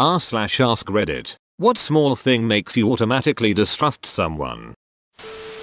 r/ask Reddit. What small thing makes you automatically distrust someone?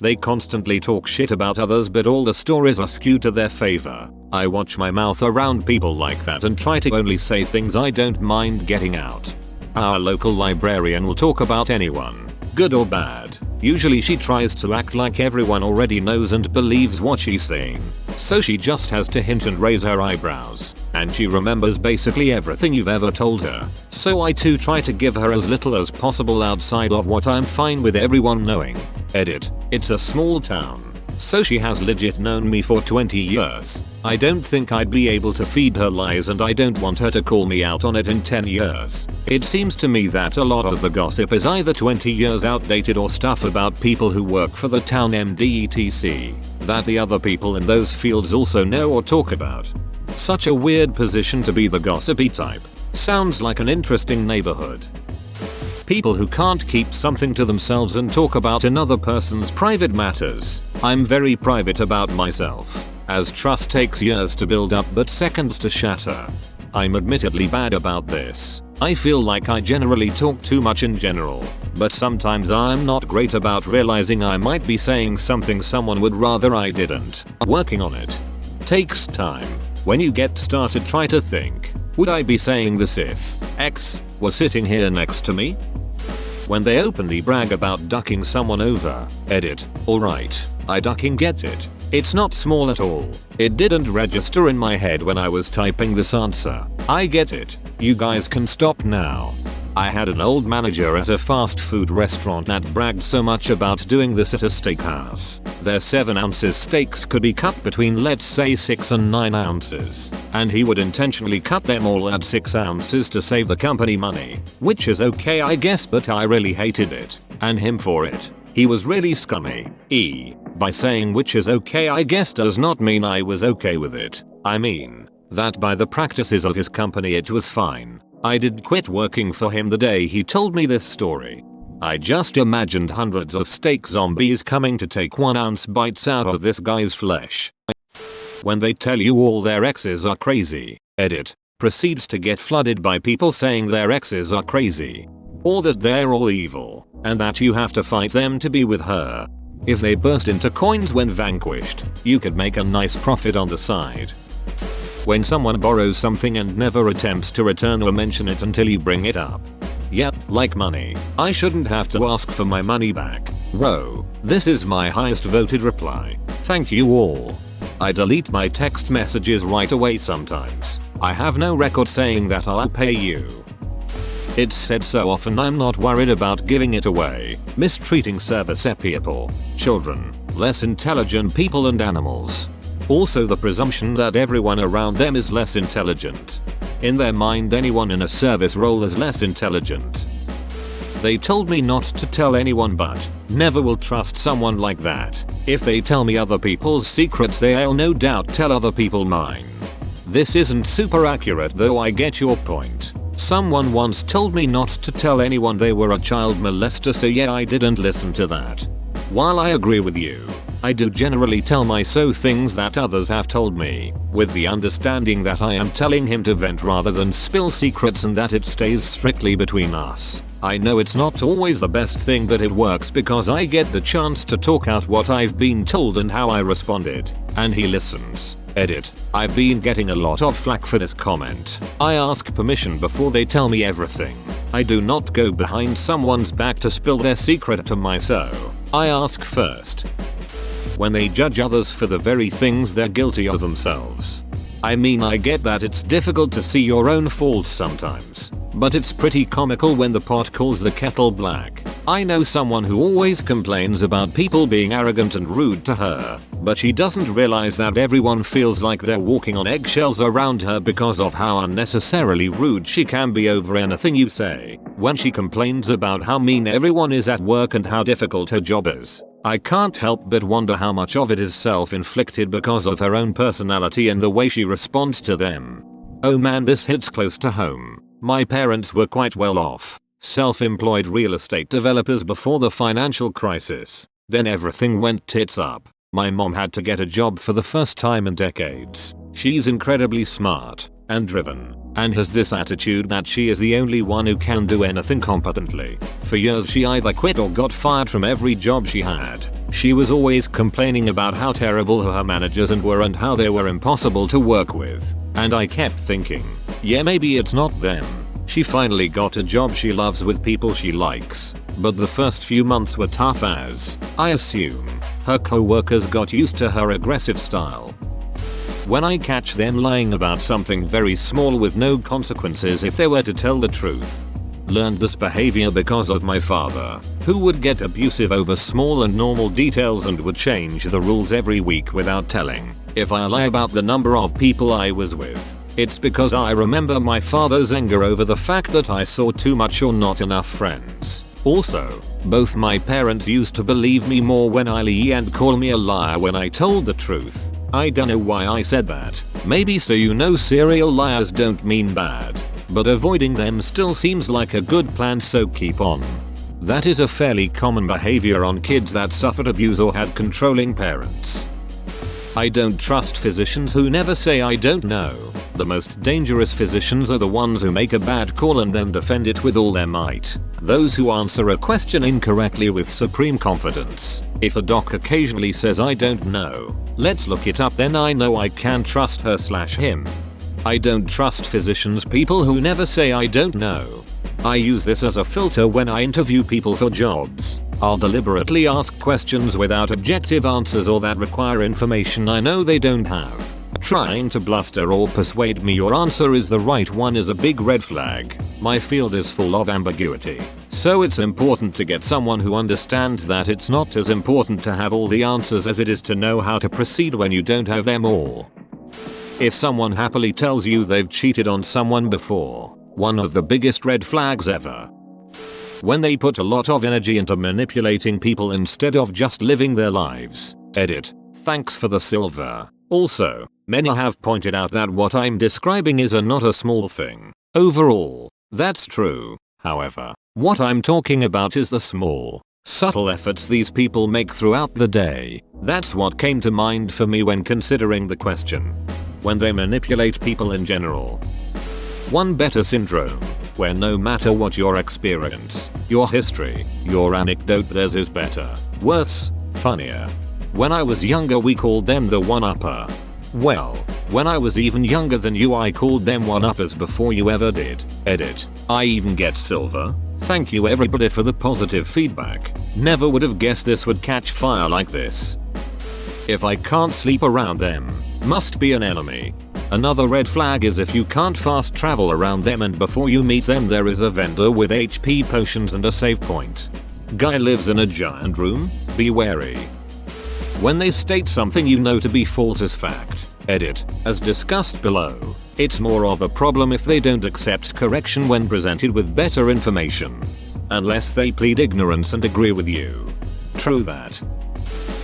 They constantly talk shit about others but all the stories are skewed to their favor. I watch my mouth around people like that and try to only say things I don't mind getting out. Our local librarian will talk about anyone, good or bad. Usually she tries to act like everyone already knows and believes what she's saying. So she just has to hint and raise her eyebrows. And she remembers basically everything you've ever told her. So I too try to give her as little as possible outside of what I'm fine with everyone knowing. Edit. It's a small town. So she has legit known me for 20 years. I don't think I'd be able to feed her lies and I don't want her to call me out on it in 10 years. It seems to me that a lot of the gossip is either 20 years outdated or stuff about people who work for the town MDETC that the other people in those fields also know or talk about. Such a weird position to be the gossipy type. Sounds like an interesting neighborhood. People who can't keep something to themselves and talk about another person's private matters. I'm very private about myself, as trust takes years to build up but seconds to shatter. I'm admittedly bad about this. I feel like I generally talk too much in general, but sometimes I'm not great about realizing I might be saying something someone would rather I didn't. Working on it takes time. When you get started, try to think, would I be saying this if X was sitting here next to me? When they openly brag about ducking someone over. Edit. Alright, I ducking get it. It's not small at all. It didn't register in my head when I was typing this answer. I get it. You guys can stop now. I had an old manager at a fast food restaurant that bragged so much about doing this at a steakhouse. Their 7 ounces steaks could be cut between, let's say, 6 and 9 ounces. And he would intentionally cut them all at 6 ounces to save the company money. Which is okay I guess, but I really hated it. And him for it. He was really scummy. By saying which is okay I guess does not mean I was okay with it. I mean that by the practices of his company it was fine. I did quit working for him the day he told me this story. I just imagined hundreds of steak zombies coming to take 1 ounce bites out of this guy's flesh. When they tell you all their exes are crazy. Edit. Proceeds to get flooded by people saying their exes are crazy. Or that they're all evil, and that you have to fight them to be with her. If they burst into coins when vanquished, you could make a nice profit on the side. When someone borrows something and never attempts to return or mention it until you bring it up. Yep, like money. I shouldn't have to ask for my money back. Whoa, this is my highest voted reply. Thank you all. I delete my text messages right away sometimes. I have no record saying that I'll pay you. It's said so often I'm not worried about giving it away. Mistreating service people, children, less intelligent people and animals. Also the presumption that everyone around them is less intelligent. In their mind anyone in a service role is less intelligent. They told me not to tell anyone but never will trust someone like that. If they tell me other people's secrets they'll no doubt tell other people mine. This isn't super accurate though I get your point. Someone once told me not to tell anyone they were a child molester so yeah I didn't listen to that. While I agree with you, I do generally tell myself things that others have told me, with the understanding that I am telling him to vent rather than spill secrets and that it stays strictly between us. I know it's not always the best thing but it works because I get the chance to talk out what I've been told and how I responded, and he listens. Edit. I've been getting a lot of flack for this comment. I ask permission before they tell me everything. I do not go behind someone's back to spill their secret to myself. I ask first. When they judge others for the very things they're guilty of themselves. I mean I get that it's difficult to see your own faults sometimes, but it's pretty comical when the pot calls the kettle black. I know someone who always complains about people being arrogant and rude to her, but she doesn't realize that everyone feels like they're walking on eggshells around her because of how unnecessarily rude she can be over anything you say. When she complains about how mean everyone is at work and how difficult her job is, I can't help but wonder how much of it is self-inflicted because of her own personality and the way she responds to them. Oh man, this hits close to home. My parents were quite well off, self-employed real estate developers before the financial crisis. Then everything went tits up. My mom had to get a job for the first time in decades. She's incredibly smart and driven, and has this attitude that she is the only one who can do anything competently. For years she either quit or got fired from every job she had. She was always complaining about how terrible her managers were and how they were impossible to work with. And I kept thinking, yeah, maybe it's not them. She finally got a job she loves with people she likes, but the first few months were tough as, I assume, her co-workers got used to her aggressive style. When I catch them lying about something very small with no consequences if they were to tell the truth. Learned this behavior because of my father, who would get abusive over small and normal details and would change the rules every week without telling. If I lie about the number of people I was with, it's because I remember my father's anger over the fact that I saw too much or not enough friends. Also, both my parents used to believe me more when I lie and call me a liar when I told the truth. I don't know why I said that. Maybe so you know serial liars don't mean bad, but avoiding them still seems like a good plan, so keep on. That is a fairly common behavior on kids that suffered abuse or had controlling parents. I don't trust physicians who never say I don't know. The most dangerous physicians are the ones who make a bad call and then defend it with all their might. Those who answer a question incorrectly with supreme confidence. If a doc occasionally says I don't know, let's look it up, then I know I can trust her/him. I don't trust physicians, people who never say I don't know. I use this as a filter when I interview people for jobs. I'll deliberately ask questions without objective answers or that require information I know they don't have. Trying to bluster or persuade me your answer is the right one is a big red flag. My field is full of ambiguity, so it's important to get someone who understands that it's not as important to have all the answers as it is to know how to proceed when you don't have them all. If someone happily tells you they've cheated on someone before, one of the biggest red flags ever. When they put a lot of energy into manipulating people instead of just living their lives. Edit. Thanks for the silver. Also, many have pointed out that what I'm describing is not a small thing. Overall, that's true. However, what I'm talking about is the small, subtle efforts these people make throughout the day. That's what came to mind for me when considering the question. When they manipulate people in general. One better syndrome, where no matter what your experience, your history, your anecdote, theirs is better, worse, funnier. When I was younger we called them the one-upper. Well, when I was even younger than you I called them one-uppers before you ever did. Edit. I even get silver. Thank you everybody for the positive feedback. Never would have guessed this would catch fire like this. If I can't sleep around them, must be an enemy. Another red flag is if you can't fast travel around them and before you meet them there is a vendor with HP potions and a save point. Guy lives in a giant room? Be wary. When they state something you know to be false as fact. Edit. As discussed below, it's more of a problem if they don't accept correction when presented with better information. Unless they plead ignorance and agree with you. True that.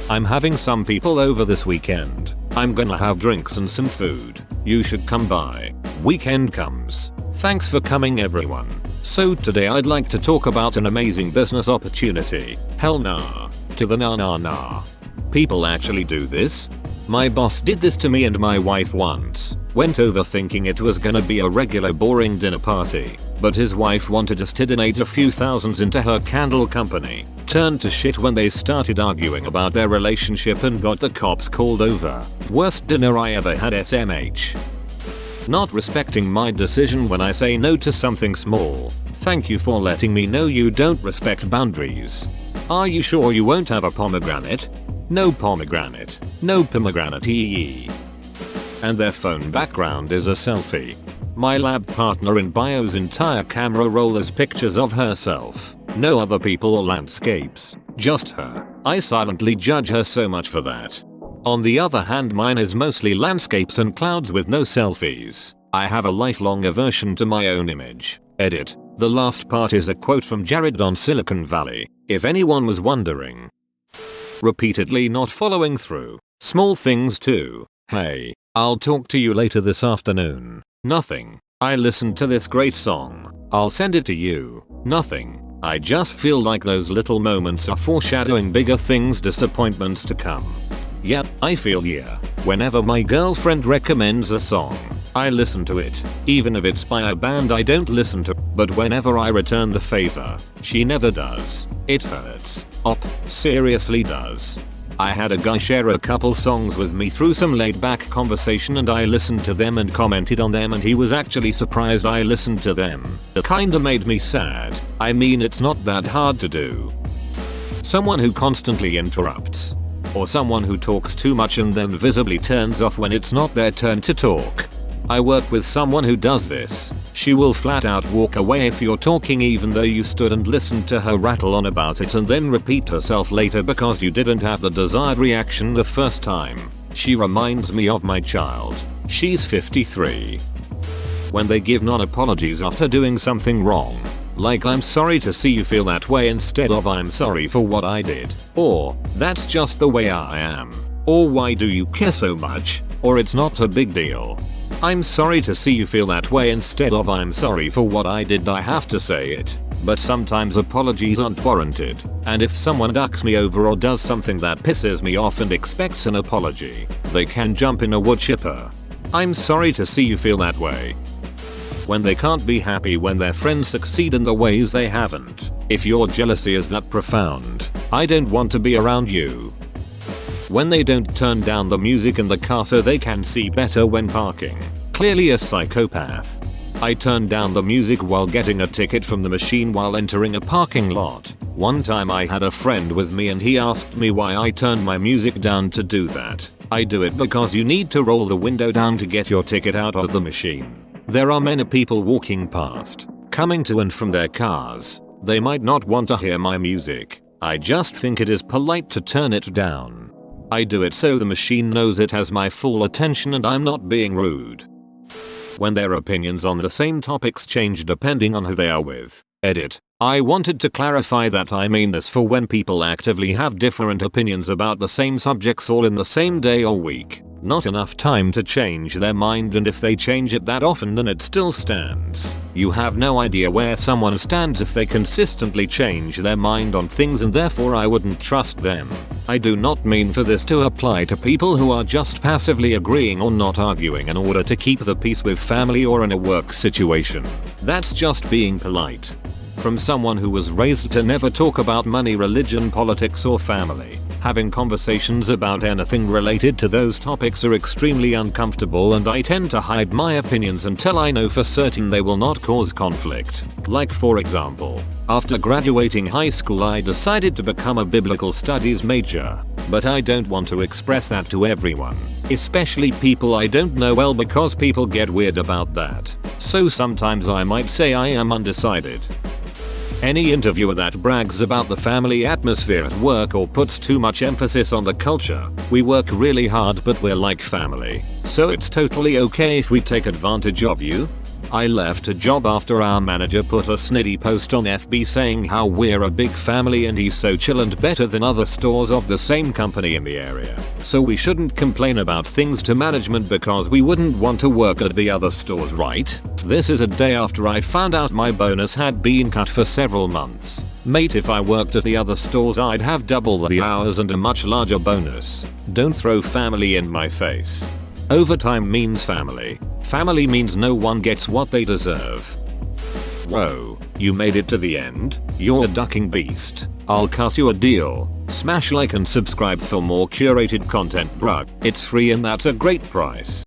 I'm having some people over this weekend. I'm gonna have drinks and some food. You should come by. Weekend comes. Thanks for coming everyone. So today I'd like to talk about an amazing business opportunity. Hell nah. To the nah nah nah. People actually do this? My boss did this to me and my wife once. Went over thinking it was gonna be a regular boring dinner party. But his wife wanted us to donate a few thousands into her candle company. Turned to shit when they started arguing about their relationship and got the cops called over. Worst dinner I ever had, SMH. Not respecting my decision when I say no to something small. Thank you for letting me know you don't respect boundaries. Are you sure you won't have a pomegranate? No pomegranate. No pomegranate. And their phone background is a selfie. My lab partner in bio's entire camera roll is pictures of herself. No other people or landscapes. Just her. I silently judge her so much for that. On the other hand, mine is mostly landscapes and clouds with no selfies. I have a lifelong aversion to my own image. Edit. The last part is a quote from Jared on Silicon Valley, if anyone was wondering. Repeatedly not following through. Small things too. Hey, I'll talk to you later this afternoon. Nothing. I listened to this great song. I'll send it to you. Nothing. I just feel like those little moments are foreshadowing bigger things, disappointments to come. Yep, I feel yeah. Whenever my girlfriend recommends a song, I listen to it, even if it's by a band I don't listen to, but whenever I return the favor, she never does. It hurts. Seriously does. I had a guy share a couple songs with me through some laid back conversation and I listened to them and commented on them and he was actually surprised I listened to them. It kinda made me sad. I mean, it's not that hard to do. Someone who constantly interrupts. Or someone who talks too much and then visibly turns off when it's not their turn to talk. I work with someone who does this. She will flat out walk away if you're talking even though you stood and listened to her rattle on about it and then repeat herself later because you didn't have the desired reaction the first time. She reminds me of my child. She's 53. When they give non-apologies after doing something wrong. Like, I'm sorry to see you feel that way instead of I'm sorry for what I did. Or, that's just the way I am. Or why do you care so much? Or it's not a big deal. I'm sorry to see you feel that way instead of I'm sorry for what I did. I have to say it. But sometimes apologies aren't warranted. And if someone ducks me over or does something that pisses me off and expects an apology, they can jump in a wood chipper. I'm sorry to see you feel that way. When they can't be happy when their friends succeed in the ways they haven't. If your jealousy is that profound, I don't want to be around you. When they don't turn down the music in the car so they can see better when parking. Clearly a psychopath. I turned down the music while getting a ticket from the machine while entering a parking lot. One time I had a friend with me and he asked me why I turned my music down to do that. I do it because you need to roll the window down to get your ticket out of the machine. There are many people walking past, coming to and from their cars. They might not want to hear my music. I just think it is polite to turn it down. I do it so the machine knows it has my full attention and I'm not being rude. When their opinions on the same topics change depending on who they are with. Edit. I wanted to clarify that I mean this for when people actively have different opinions about the same subjects all in the same day or week. Not enough time to change their mind, and if they change it that often then it still stands. You have no idea where someone stands if they consistently change their mind on things, and therefore I wouldn't trust them. I do not mean for this to apply to people who are just passively agreeing or not arguing in order to keep the peace with family or in a work situation. That's just being polite. From someone who was raised to never talk about money, religion, politics or family. Having conversations about anything related to those topics are extremely uncomfortable, and I tend to hide my opinions until I know for certain they will not cause conflict. Like, for example, after graduating high school I decided to become a biblical studies major. But I don't want to express that to everyone, especially people I don't know well, because people get weird about that. So sometimes I might say I am undecided. Any interviewer that brags about the family atmosphere at work or puts too much emphasis on the culture, we work really hard but we're like family, so it's totally okay if we take advantage of you. I left a job after our manager put a sniddy post on FB saying how we're a big family and he's so chill and better than other stores of the same company in the area. So we shouldn't complain about things to management because we wouldn't want to work at the other stores, right? This is a day after I found out my bonus had been cut for several months. Mate, if I worked at the other stores I'd have double the hours and a much larger bonus. Don't throw family in my face. Overtime means family. Family means no one gets what they deserve. Whoa, you made it to the end? You're a ducking beast. I'll cut you a deal. Smash like and subscribe for more curated content, bruh. It's free and that's a great price.